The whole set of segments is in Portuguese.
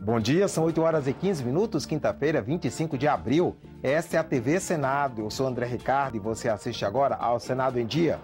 Bom dia, são 8 horas e 15 minutos, quinta-feira, 25 de abril. Esta é a TV Senado. Eu sou André Ricardo e você assiste agora ao Senado em Dia.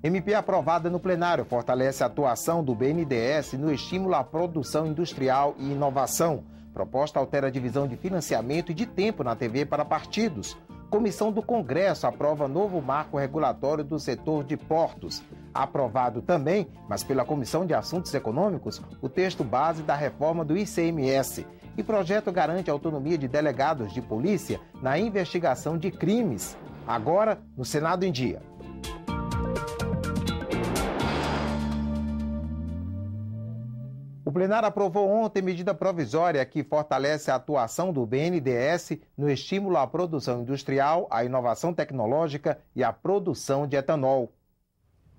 MP aprovada no plenário fortalece a atuação do BNDES no estímulo à produção industrial e inovação. Proposta altera a divisão de financiamento e de tempo na TV para partidos. Comissão do Congresso aprova novo marco regulatório do setor de portos. Aprovado também, mas pela Comissão de Assuntos Econômicos, o texto base da reforma do ICMS. E projeto garante a autonomia de delegados de polícia na investigação de crimes. Agora, no Senado em Dia. O plenário aprovou ontem medida provisória que fortalece a atuação do BNDES no estímulo à produção industrial, à inovação tecnológica e à produção de etanol.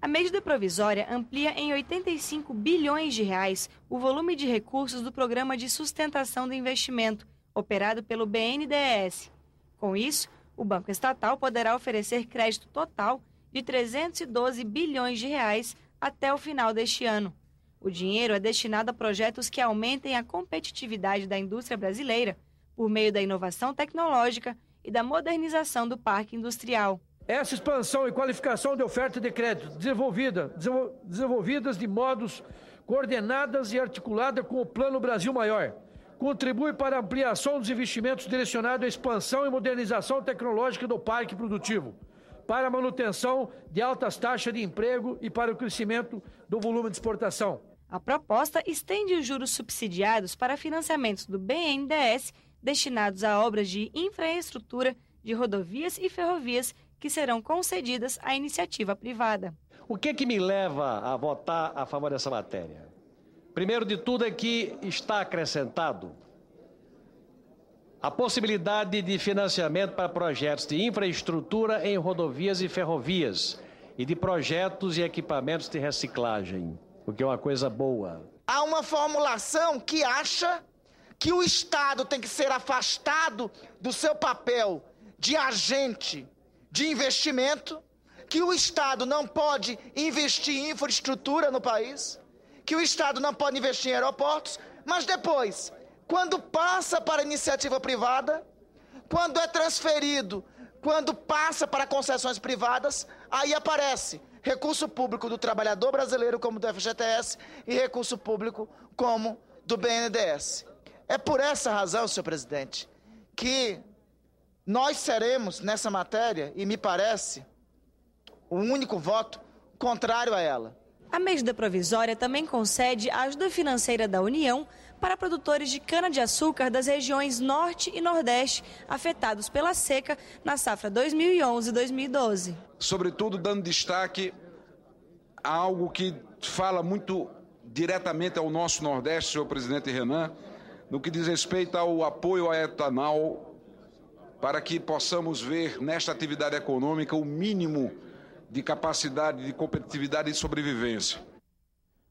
A medida provisória amplia em 85 bilhões de reais o volume de recursos do Programa de Sustentação do Investimento, operado pelo BNDES. Com isso, o Banco Estatal poderá oferecer crédito total de 312 bilhões de reais até o final deste ano. O dinheiro é destinado a projetos que aumentem a competitividade da indústria brasileira por meio da inovação tecnológica e da modernização do parque industrial. Essa expansão e qualificação de oferta de crédito desenvolvidas de modos coordenadas e articuladas com o Plano Brasil Maior, contribui para a ampliação dos investimentos direcionados à expansão e modernização tecnológica do parque produtivo, para a manutenção de altas taxas de emprego e para o crescimento do volume de exportação. A proposta estende os juros subsidiados para financiamentos do BNDES destinados a obras de infraestrutura de rodovias e ferrovias que serão concedidas à iniciativa privada. O que me leva a votar a favor dessa matéria? Primeiro de tudo é que está acrescentado a possibilidade de financiamento para projetos de infraestrutura em rodovias e ferrovias e de projetos e equipamentos de reciclagem, o que é uma coisa boa. Há uma formulação que acha que o Estado tem que ser afastado do seu papel de agente de investimento, que o Estado não pode investir em infraestrutura no país, que o Estado não pode investir em aeroportos, mas depois, quando passa para a iniciativa privada, quando é transferido, quando passa para concessões privadas, aí aparece recurso público do trabalhador brasileiro, como do FGTS, e recurso público como do BNDES. É por essa razão, senhor presidente, que nós seremos, nessa matéria, e me parece, o único voto contrário a ela. A medida provisória também concede ajuda financeira da União para produtores de cana-de-açúcar das regiões Norte e Nordeste afetados pela seca na safra 2011-2012. Sobretudo dando destaque a algo que fala muito diretamente ao nosso Nordeste, senhor presidente Renan, no que diz respeito ao apoio ao etanol, para que possamos ver nesta atividade econômica o mínimo de capacidade, de competitividade e sobrevivência.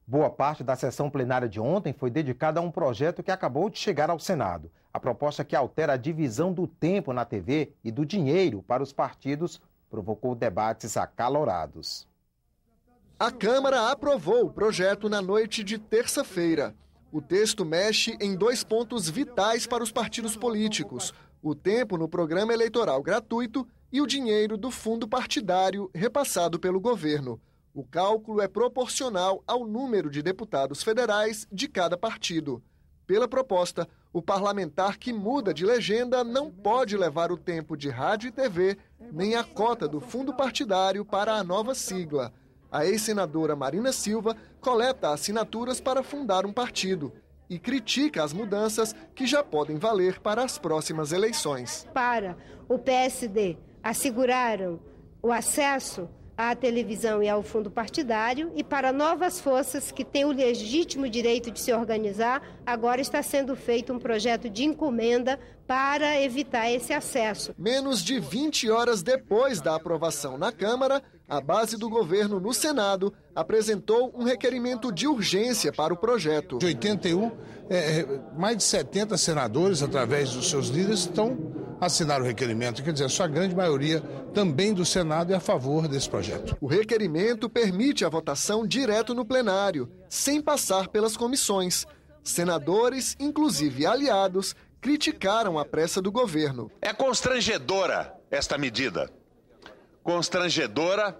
Boa parte da sessão plenária de ontem foi dedicada a um projeto que acabou de chegar ao Senado. A proposta que altera a divisão do tempo na TV e do dinheiro para os partidos provocou debates acalorados. A Câmara aprovou o projeto na noite de terça-feira. O texto mexe em 2 pontos vitais para os partidos políticos: o tempo no programa eleitoral gratuito e o dinheiro do fundo partidário repassado pelo governo. O cálculo é proporcional ao número de deputados federais de cada partido. Pela proposta, o parlamentar que muda de legenda não pode levar o tempo de rádio e TV, nem a cota do fundo partidário para a nova sigla. A ex-senadora Marina Silva coleta assinaturas para fundar um partido e critica as mudanças que já podem valer para as próximas eleições. Para o PSD, asseguraram o acesso à televisão e ao fundo partidário, e para novas forças que têm o legítimo direito de se organizar, agora está sendo feito um projeto de encomenda para evitar esse acesso. Menos de 20 horas depois da aprovação na Câmara, a base do governo no Senado apresentou um requerimento de urgência para o projeto. De 81, mais de 70 senadores, através dos seus líderes, assinaram o requerimento. Quer dizer, a sua grande maioria também do Senado é a favor desse projeto. O requerimento permite a votação direto no plenário, sem passar pelas comissões. Senadores, inclusive aliados, criticaram a pressa do governo. É constrangedora esta medida. Constrangedora,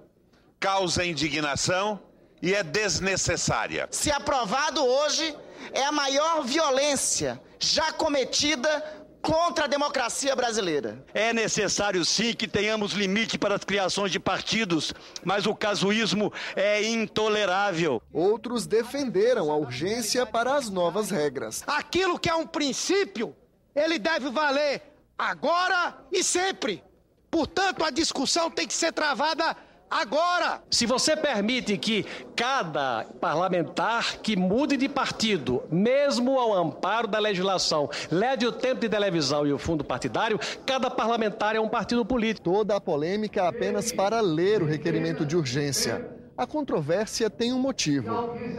causa indignação e é desnecessária. Se aprovado hoje, é a maior violência já cometida contra a democracia brasileira. É necessário sim que tenhamos limite para as criações de partidos, mas o casuísmo é intolerável. Outros defenderam a urgência para as novas regras. Aquilo que é um princípio, ele deve valer agora e sempre. Portanto, a discussão tem que ser travada agora. Se você permite que cada parlamentar que mude de partido, mesmo ao amparo da legislação, leve o tempo de televisão e o fundo partidário, cada parlamentar é um partido político. Toda a polêmica é apenas para ler o requerimento de urgência. A controvérsia tem um motivo.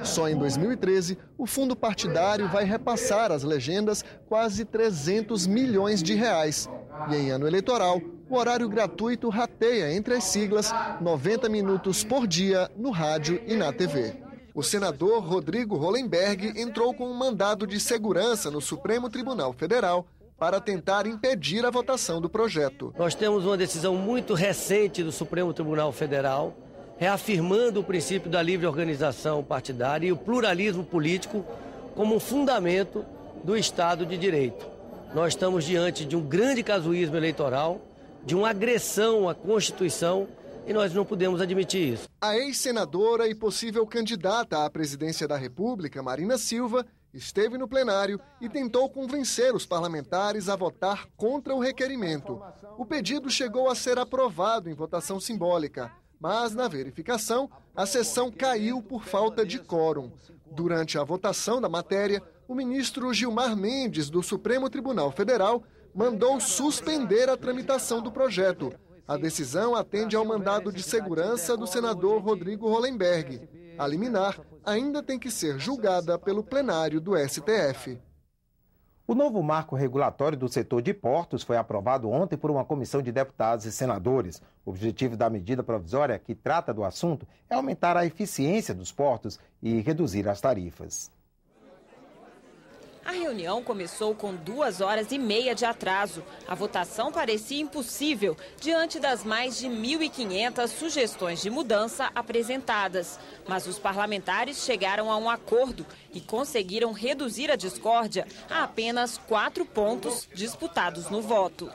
Só em 2013, o fundo partidário vai repassar às legendas quase 300 milhões de reais. E em ano eleitoral, o horário gratuito rateia entre as siglas 90 minutos por dia no rádio e na TV. O senador Rodrigo Hollenberg entrou com um mandado de segurança no Supremo Tribunal Federal para tentar impedir a votação do projeto. Nós temos uma decisão muito recente do Supremo Tribunal Federal, reafirmando o princípio da livre organização partidária e o pluralismo político como um fundamento do Estado de Direito. Nós estamos diante de um grande casuísmo eleitoral, de uma agressão à Constituição, e nós não podemos admitir isso. A ex-senadora e possível candidata à presidência da República, Marina Silva, esteve no plenário e tentou convencer os parlamentares a votar contra o requerimento. O pedido chegou a ser aprovado em votação simbólica, mas na verificação, a sessão caiu por falta de quórum. Durante a votação da matéria, o ministro Gilmar Mendes, do Supremo Tribunal Federal, mandou suspender a tramitação do projeto. A decisão atende ao mandado de segurança do senador Rodrigo Hollenberg. A liminar ainda tem que ser julgada pelo plenário do STF. O novo marco regulatório do setor de portos foi aprovado ontem por uma comissão de deputados e senadores. O objetivo da medida provisória que trata do assunto é aumentar a eficiência dos portos e reduzir as tarifas. A reunião começou com 2h30 de atraso. A votação parecia impossível diante das mais de 1.500 sugestões de mudança apresentadas. Mas os parlamentares chegaram a um acordo e conseguiram reduzir a discórdia a apenas 4 pontos disputados no voto.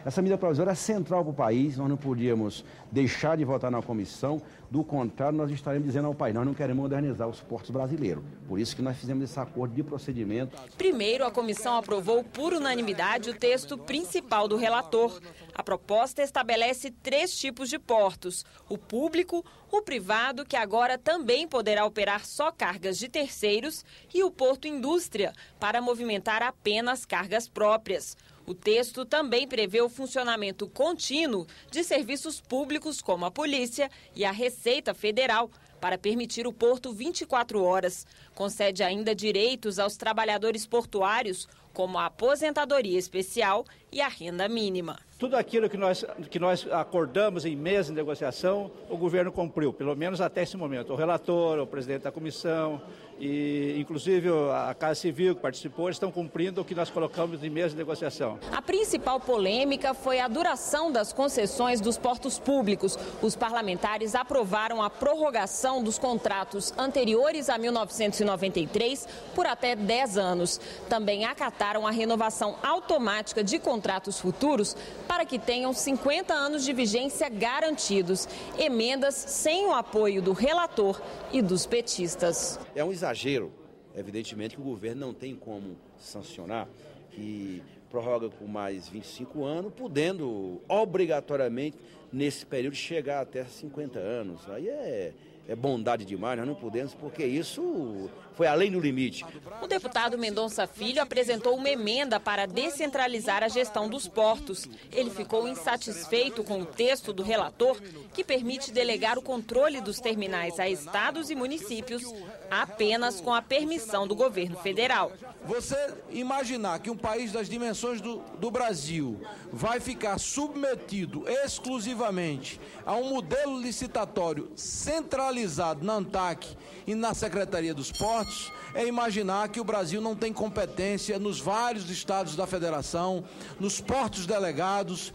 Essa medida provisória é central para o país, nós não podíamos deixar de votar na comissão, do contrário, nós estaremos dizendo ao país, nós não queremos modernizar os portos brasileiros. Por isso que nós fizemos esse acordo de procedimento. Primeiro, a comissão aprovou por unanimidade o texto principal do relator. A proposta estabelece 3 tipos de portos: o público, o privado, que agora também poderá operar só cargas de terceiros, e o porto indústria, para movimentar apenas cargas próprias. O texto também prevê o funcionamento contínuo de serviços públicos como a Polícia e a Receita Federal, para permitir o porto 24 horas. Concede ainda direitos aos trabalhadores portuários, como a aposentadoria especial e a renda mínima. Tudo aquilo que nós acordamos em mesa de negociação, o governo cumpriu, pelo menos até esse momento. O relator, o presidente da comissão e, inclusive, a Casa Civil que participou, estão cumprindo o que nós colocamos em mesa de negociação. A principal polêmica foi a duração das concessões dos portos públicos. Os parlamentares aprovaram a prorrogação dos contratos anteriores a 1993 por até 10 anos. Também acataram a renovação automática de contratos futuros para que tenham 50 anos de vigência garantidos. Emendas sem o apoio do relator e dos petistas. É um exagero, evidentemente, que o governo não tem como sancionar, que prorroga por mais 25 anos, podendo obrigatoriamente, nesse período, chegar até 50 anos. Aí é bondade demais, nós não podemos, porque isso foi além do limite. O deputado Mendonça Filho apresentou uma emenda para descentralizar a gestão dos portos. Ele ficou insatisfeito com o texto do relator, que permite delegar o controle dos terminais a estados e municípios apenas com a permissão do governo federal. Você imaginar que um país das dimensões do Brasil vai ficar submetido exclusivamente a um modelo licitatório centralizado realizado na ANTAQ e na Secretaria dos Portos é imaginar que o Brasil não tem competência nos vários estados da federação, nos portos delegados,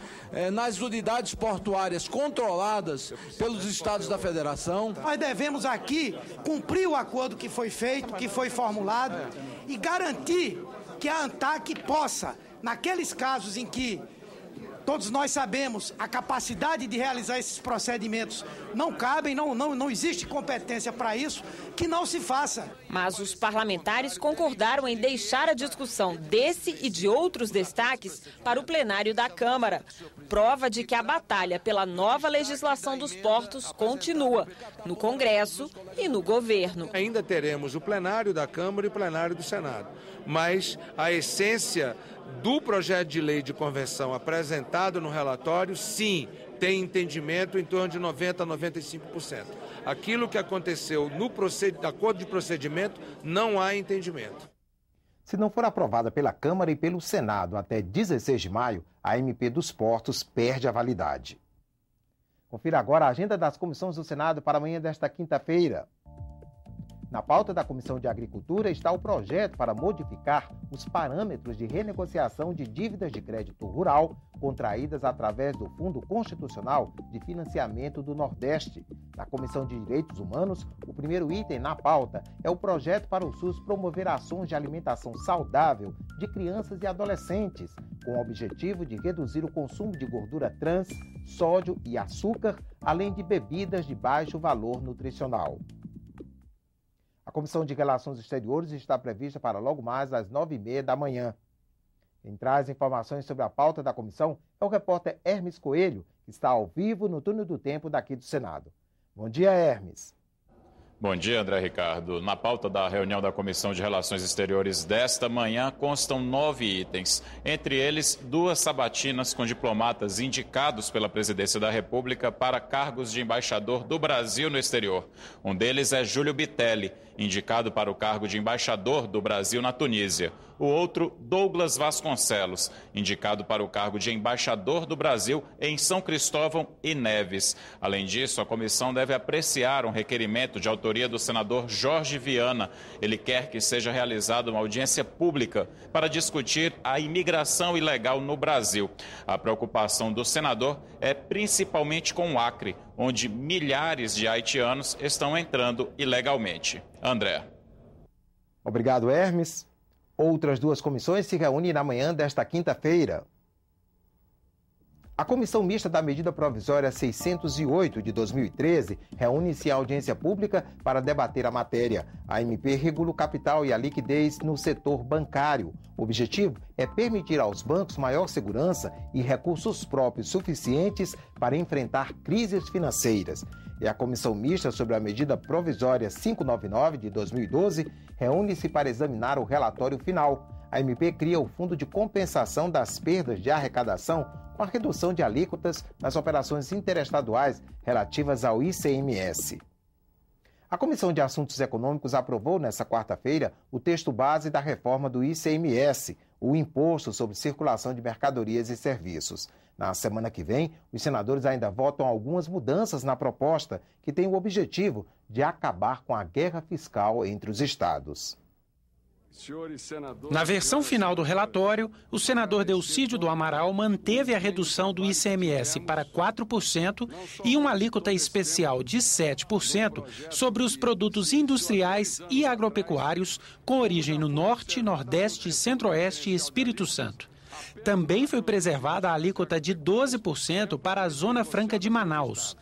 nas unidades portuárias controladas pelos estados da federação. Nós devemos aqui cumprir o acordo que foi feito, que foi formulado e garantir que a ANTAQ possa, naqueles casos em que todos nós sabemos a capacidade de realizar esses procedimentos não cabem, não existe competência para isso, que não se faça. Mas os parlamentares concordaram em deixar a discussão desse e de outros destaques para o plenário da Câmara. Prova de que a batalha pela nova legislação dos portos continua no Congresso e no governo. Ainda teremos o plenário da Câmara e o plenário do Senado, mas a essência do projeto de lei de convenção apresentado no relatório, sim, tem entendimento em torno de 90% a 95%. Aquilo que aconteceu no acordo de procedimento, não há entendimento. Se não for aprovada pela Câmara e pelo Senado até 16 de maio, a MP dos Portos perde a validade. Confira agora a agenda das comissões do Senado para amanhã desta quinta-feira. Na pauta da Comissão de Agricultura está o projeto para modificar os parâmetros de renegociação de dívidas de crédito rural contraídas através do Fundo Constitucional de Financiamento do Nordeste. Na Comissão de Direitos Humanos, o primeiro item na pauta é o projeto para o SUS promover ações de alimentação saudável de crianças e adolescentes, com o objetivo de reduzir o consumo de gordura trans, sódio e açúcar, além de bebidas de baixo valor nutricional. A Comissão de Relações Exteriores está prevista para logo mais às 9h30 da manhã. Quem traz informações sobre a pauta da comissão é o repórter Hermes Coelho, que está ao vivo no Túnel do Tempo daqui do Senado. Bom dia, Hermes. Bom dia, André Ricardo. Na pauta da reunião da Comissão de Relações Exteriores desta manhã constam 9 itens. Entre eles, 2 sabatinas com diplomatas indicados pela Presidência da República para cargos de embaixador do Brasil no exterior. Um deles é Júlio Bitelli, indicado para o cargo de embaixador do Brasil na Tunísia. O outro, Douglas Vasconcelos, indicado para o cargo de embaixador do Brasil em São Cristóvão e Neves. Além disso, a comissão deve apreciar um requerimento de autoria do senador Jorge Viana. Ele quer que seja realizada uma audiência pública para discutir a imigração ilegal no Brasil. A preocupação do senador é principalmente com o Acre, onde milhares de haitianos estão entrando ilegalmente. André. Obrigado, Hermes. Outras 2 comissões se reúnem na manhã desta quinta-feira. A Comissão Mista da Medida Provisória 608 de 2013 reúne-se em audiência pública para debater a matéria. A MP regula o capital e a liquidez no setor bancário. O objetivo é permitir aos bancos maior segurança e recursos próprios suficientes para enfrentar crises financeiras. E a Comissão Mista sobre a Medida Provisória 599 de 2012 reúne-se para examinar o relatório final. A MP cria o Fundo de Compensação das Perdas de Arrecadação com a redução de alíquotas nas operações interestaduais relativas ao ICMS. A Comissão de Assuntos Econômicos aprovou nesta quarta-feira o texto base da reforma do ICMS, o Imposto sobre Circulação de Mercadorias e Serviços. Na semana que vem, os senadores ainda votam algumas mudanças na proposta, que tem o objetivo de acabar com a guerra fiscal entre os estados. Na versão final do relatório, o senador Delcídio do Amaral manteve a redução do ICMS para 4% e uma alíquota especial de 7% sobre os produtos industriais e agropecuários com origem no Norte, Nordeste, Centro-Oeste e Espírito Santo. Também foi preservada a alíquota de 12% para a Zona Franca de Manaus.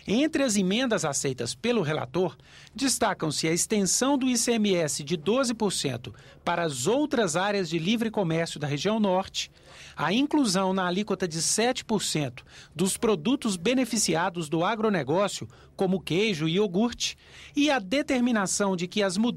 Entre as emendas aceitas pelo relator, destacam-se a extensão do ICMS de 12% para as outras áreas de livre comércio da região norte, a inclusão na alíquota de 7% dos produtos beneficiados do agronegócio, como queijo e iogurte, e a determinação de que as mudanças